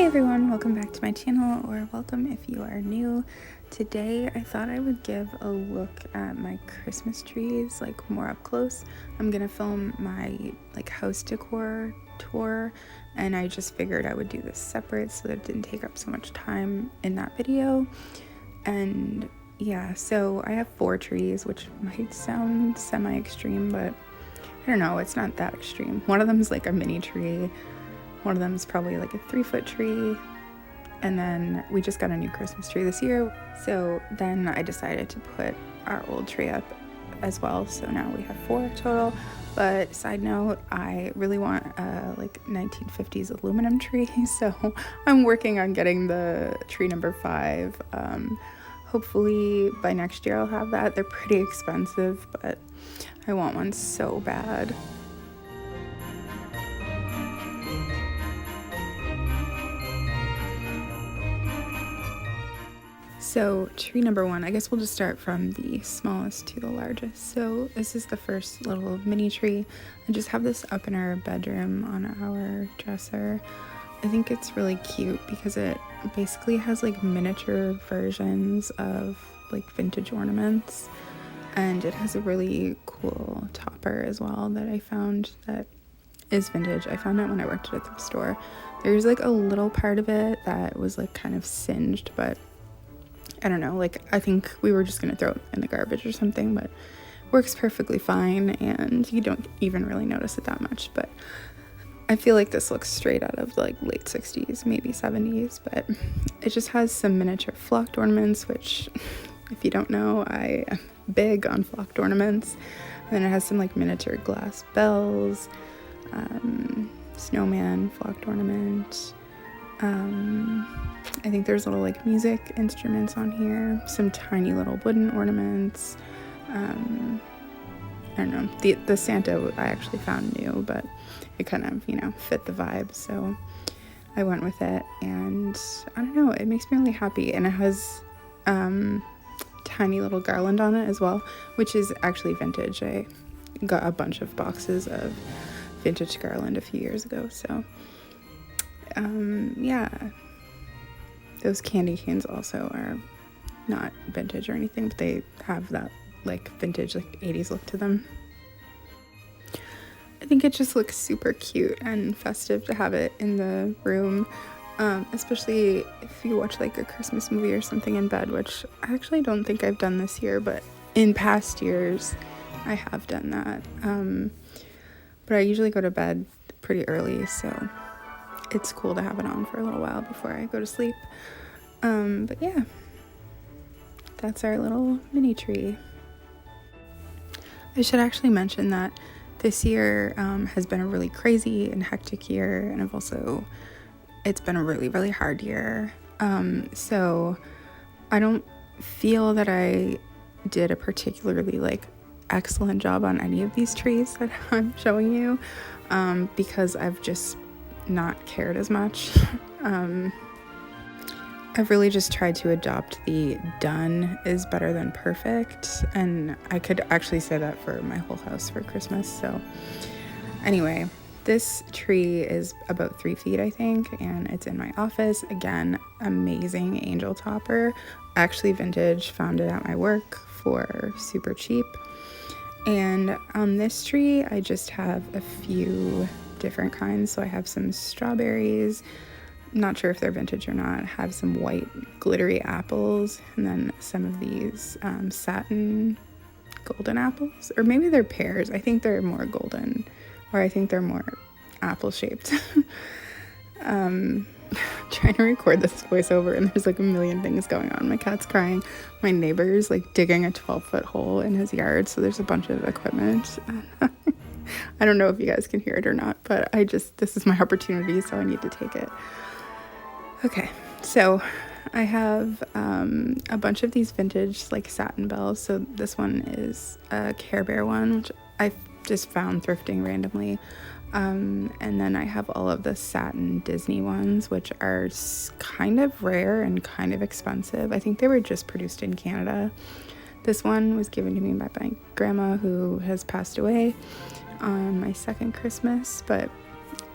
Hey everyone, welcome back to my channel, or welcome if you are new. Today I thought I would give a look at my Christmas trees, like more up close. I'm gonna film my house decor tour, and I just figured I would do this separate so that it didn't take up so much time in that video. And yeah, so I have 4 trees, which might sound semi-extreme, but I don't know, it's not that extreme. One of them is like a mini tree. One of them is probably like a 3-foot tree. And then we just got a new Christmas tree this year. So then I decided to put our old tree up as well. So now we have 4 total. But side note, I really want a 1950s aluminum tree. So I'm working on getting the tree number 5. Hopefully by next year I'll have that. They're pretty expensive, but I want one so bad. So tree number 1, I guess we'll just start from the smallest to the largest. So this is the first little mini tree. I just have this up in our bedroom on our dresser. I think it's really cute because it basically has like miniature versions of like vintage ornaments, and it has a really cool topper as well that I found that is vintage. I found it when I worked at a thrift store. There's like a little part of it that was like kind of singed, but I don't know, I think we were just gonna throw it in the garbage or something, but works perfectly fine, and you don't even really notice it that much. But I feel like this looks straight out of late 60s, maybe 70s, but it just has some miniature flocked ornaments, which, if you don't know, I am big on flocked ornaments. And then it has some miniature glass bells, snowman flocked ornament. I think there's little music instruments on here, some tiny little wooden ornaments. I don't know, the Santa I actually found new, but it kind of, fit the vibe, so I went with it. And I don't know, it makes me really happy. And it has tiny little garland on it as well, which is actually vintage. I got a bunch of boxes of vintage garland a few years ago, so yeah. Those candy canes also are not vintage or anything, but they have that vintage 80s look to them. I think it just looks super cute and festive to have it in the room, especially if you watch a Christmas movie or something in bed, which I actually don't think I've done this year, but in past years I have done that. But I usually go to bed pretty early, so it's cool to have it on for a little while before I go to sleep. But yeah, that's our little mini tree. I should actually mention that this year has been a really crazy and hectic year, and it's been a really, really hard year. So I don't feel that I did a particularly excellent job on any of these trees that I'm showing you, because I've just not cared as much. I've really just tried to adopt the done is better than perfect, and I could actually say that for my whole house for Christmas. So anyway, this tree is about 3 feet, I think, and it's in my office. Again, amazing angel topper, actually vintage, found it at my work for super cheap. And on this tree I just have a few different kinds. So I have some strawberries, not sure if they're vintage or not, have some white glittery apples, and then some of these satin golden apples, or maybe they're pears. I think they're more golden, or I think they're more apple shaped. Trying to record this voiceover and there's a million things going on. My cat's crying, my neighbor's digging a 12-foot hole in his yard, so there's a bunch of equipment. I don't know if you guys can hear it or not, but this is my opportunity, so I need to take it. Okay, so I have a bunch of these vintage satin bells. So this one is a Care Bear one, which I just found thrifting randomly. And then I have all of the satin Disney ones, which are kind of rare and kind of expensive. I think they were just produced in Canada. This one was given to me by my grandma, who has passed away on my second Christmas, but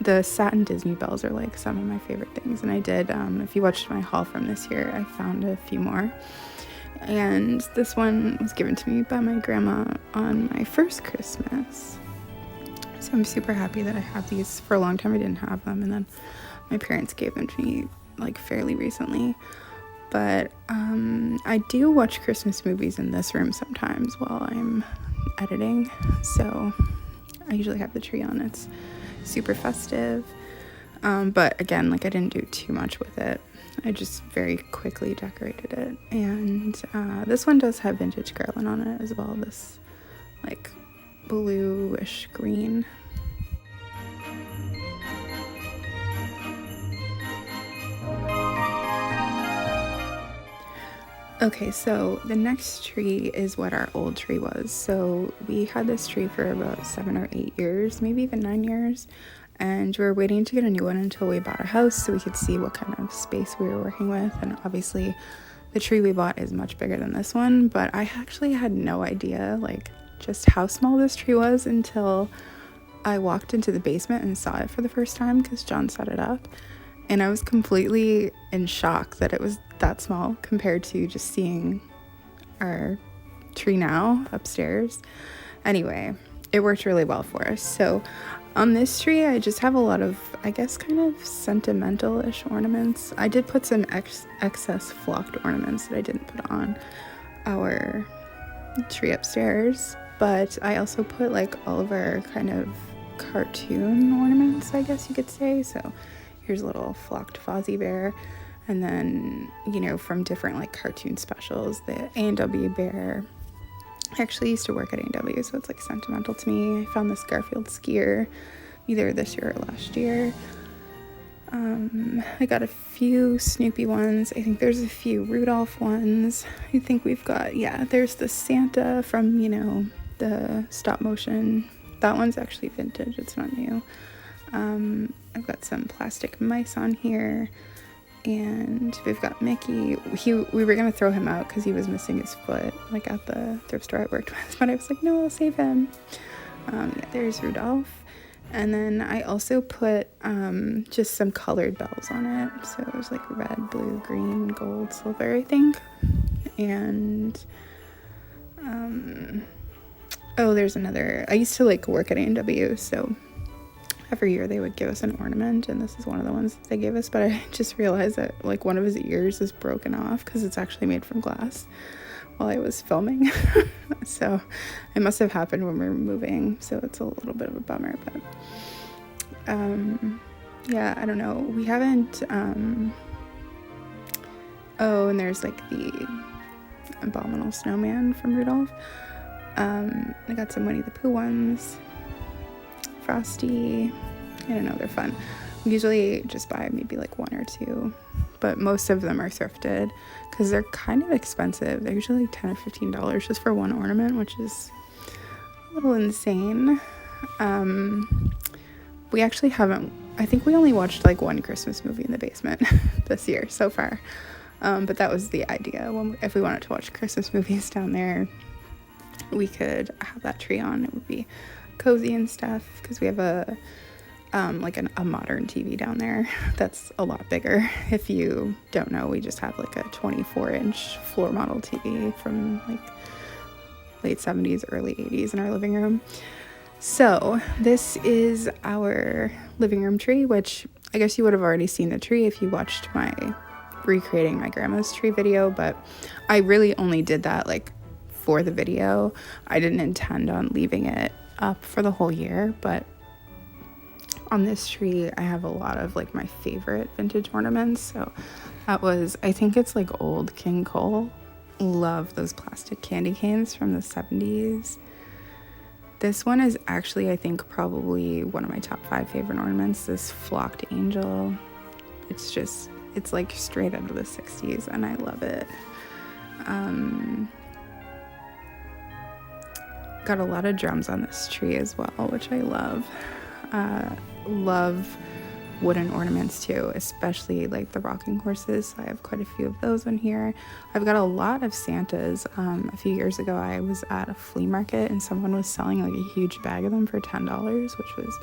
the satin Disney bells are like some of my favorite things, and I did, if you watched my haul from this year, I found a few more. And this one was given to me by my grandma on my first Christmas, so I'm super happy that I have these. For a long time I didn't have them, and then my parents gave them to me like fairly recently. But I do watch Christmas movies in this room sometimes while I'm editing, so I usually have the tree on. It's super festive, but again, like, I didn't do too much with it. I just very quickly decorated it. And this one does have vintage garland on it as well, this like bluish green. Okay, so the next tree is what our old tree was. So we had this tree for about 7 or 8 years, maybe even 9 years, and we were waiting to get a new one until we bought a house so we could see what kind of space we were working with. And obviously the tree we bought is much bigger than this one, but I actually had no idea like just how small this tree was until I walked into the basement and saw it for the first time because John set it up. And I was completely in shock that it was that small compared to just seeing our tree now upstairs. Anyway, it worked really well for us. So on this tree, I just have a lot of, I guess, kind of sentimental-ish ornaments. I did put some excess flocked ornaments that I didn't put on our tree upstairs, but I also put like all of our kind of cartoon ornaments, I guess you could say. So here's a little flocked Fozzie Bear, and then, you know, from different like cartoon specials, the A&W Bear. I actually used to work at A&W, so it's like sentimental to me. I found this Garfield skier either this year or last year. I got a few Snoopy ones. I think there's a few Rudolph ones. I think we've got, yeah, there's the Santa from, you know, the stop motion. That one's actually vintage, it's not new. I've got some plastic mice on here, and we've got Mickey. We were gonna throw him out because he was missing his foot, like at the thrift store I worked with, but I was like, no, I'll save him. Yeah, there's Rudolph. And then I also put just some colored bells on it. So it was like red, blue, green, gold, silver, I think. And oh, there's another. I used to like work at A&W, so every year they would give us an ornament, and this is one of the ones that they gave us. But I just realized that like one of his ears is broken off because it's actually made from glass while I was filming. So it must have happened when we were moving, so it's a little bit of a bummer. But yeah, I don't know, we haven't oh, and there's like the abominable snowman from Rudolph. I got some Winnie the Pooh ones, Frosty. I don't know, they're fun. We usually just buy maybe like one or two, but most of them are thrifted because they're kind of expensive. They're usually like $10 or $15 just for one ornament, which is a little insane. We actually haven't, I think we only watched like one Christmas movie in the basement this year so far. But that was the idea. If we wanted to watch Christmas movies down there, we could have that tree on. It would be cozy and stuff because we have a modern TV down there that's a lot bigger. If you don't know, we just have like a 24-inch floor model TV from like late 70s, early 80s in our living room. So this is our living room tree, which I guess you would have already seen the tree if you watched my recreating my grandma's tree video, but I really only did that like for the video. I didn't intend on leaving it up for the whole year, but on this tree I have a lot of like my favorite vintage ornaments. So that was, I think it's like old King Cole. Love those plastic candy canes from the 70s. This one is actually, I think, probably one of my top 5 favorite ornaments, this flocked angel. It's like straight out of the 60s, and I love it. Got a lot of drums on this tree as well, which I love. Love wooden ornaments too, especially like the rocking horses. So I have quite a few of those on here. I've got a lot of Santas. A few years ago I was at a flea market and someone was selling like a huge bag of them for $10, which was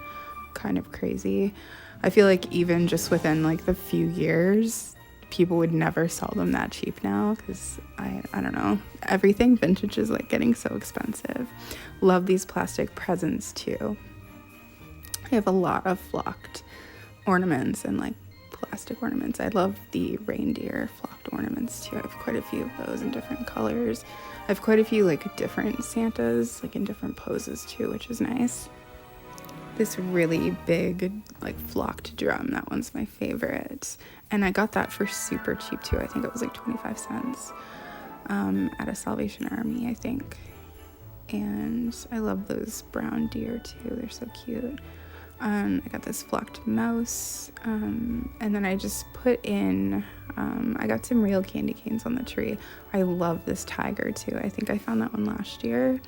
kind of crazy. I feel like even just within like the few years, people would never sell them that cheap now, because I don't know, everything vintage is like getting so expensive. Love these plastic presents too. I have a lot of flocked ornaments and like plastic ornaments. I love the reindeer flocked ornaments too. I have quite a few of those in different colors. I have quite a few like different Santas, like in different poses too, which is nice. This really big like flocked drum, that one's my favorite, and I got that for super cheap too. I think it was like 25 cents at a Salvation Army, I think. And I love those brown deer too, they're so cute. I got this flocked mouse, and then I just put in, I got some real candy canes on the tree. I love this tiger too. I think I found that one last year.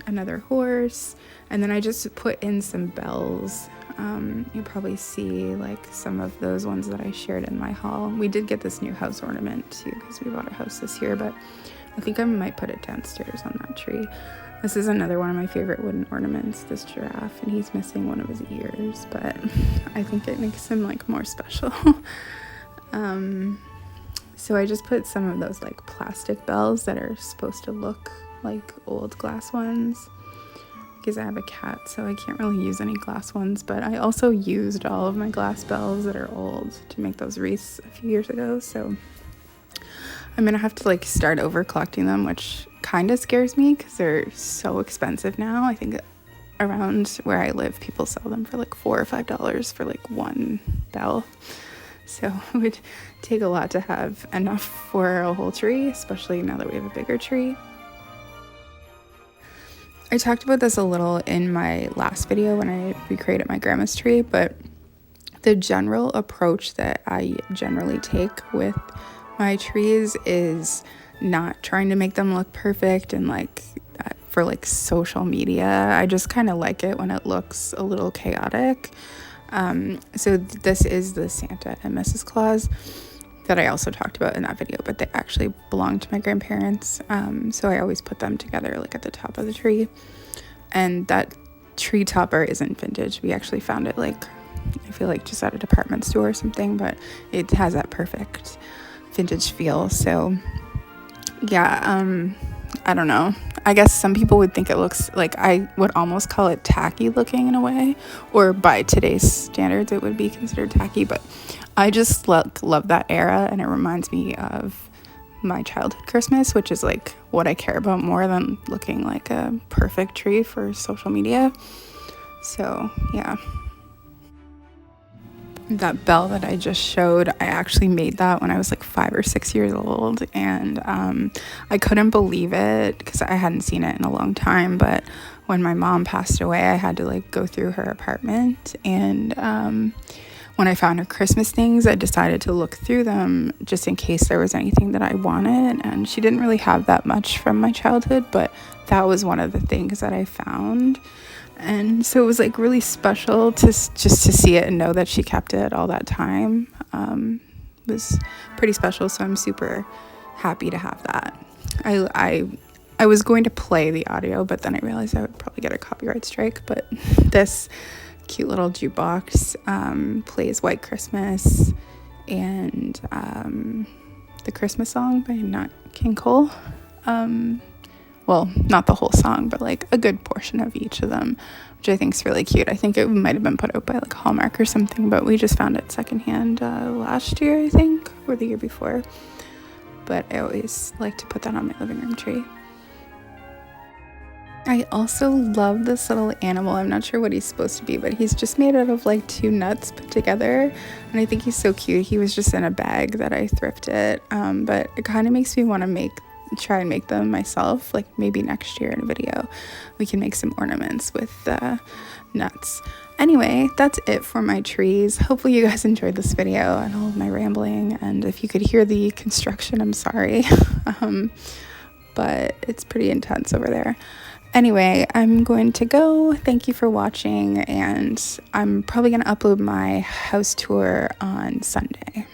Another horse, and then I just put in some bells. You'll probably see like some of those ones that I shared in my haul. We did get this new house ornament too, because we bought a house this year, but I think I might put it downstairs on that tree. This is another one of my favorite wooden ornaments, this giraffe, and he's missing one of his ears, but I think it makes him like more special. So I just put some of those like plastic bells that are supposed to look like old glass ones, because I have a cat, so I can't really use any glass ones, but I also used all of my glass bells that are old to make those wreaths a few years ago, so I'm gonna have to like start over collecting them, which kind of scares me because they're so expensive now. I think around where I live, people sell them for like $4 or $5 for like one bell. So it would take a lot to have enough for a whole tree, especially now that we have a bigger tree. I talked about this a little in my last video when I recreated my grandma's tree, but the general approach that I generally take with my trees is not trying to make them look perfect and like for like social media. I just kind of like it when it looks a little chaotic. So this is the Santa and Mrs. Claus that I also talked about in that video, but they actually belong to my grandparents. So I always put them together like at the top of the tree. And that tree topper isn't vintage. We actually found it like, I feel like just at a department store or something, but it has that perfect vintage feel. So yeah, I don't know. I guess some people would think it looks like, I would almost call it tacky looking in a way, or by today's standards it would be considered tacky, but I just love that era, and it reminds me of my childhood Christmas, which is like what I care about more than looking like a perfect tree for social media. So yeah. That bell that I just showed, I actually made that when I was like 5 or 6 years old, and I couldn't believe it because I hadn't seen it in a long time. But when my mom passed away, I had to like go through her apartment, and when I found her Christmas things, I decided to look through them just in case there was anything that I wanted. And she didn't really have that much from my childhood, but that was one of the things that I found. And so it was like really special to just to see it and know that she kept it all that time. It was pretty special, so I'm super happy to have that. I was going to play the audio, but then I realized I would probably get a copyright strike. But this cute little jukebox plays White Christmas and the Christmas song by Nat King Cole. Well, not the whole song, but like a good portion of each of them, which I think is really cute. I think it might have been put out by like Hallmark or something, but we just found it secondhand last year, I think, or the year before. But I always like to put that on my living room tree. I also love this little animal. I'm not sure what he's supposed to be, but he's just made out of like 2 nuts put together, and I think he's so cute. He was just in a bag that I thrifted, but it kind of makes me want to try and make them myself. Like maybe next year in a video we can make some ornaments with nuts. Anyway, that's it for my trees. Hopefully you guys enjoyed this video and all of my rambling, and if you could hear the construction, I'm sorry. But it's pretty intense over there. Anyway, I'm going to go. Thank you for watching, and I'm probably going to upload my house tour on Sunday.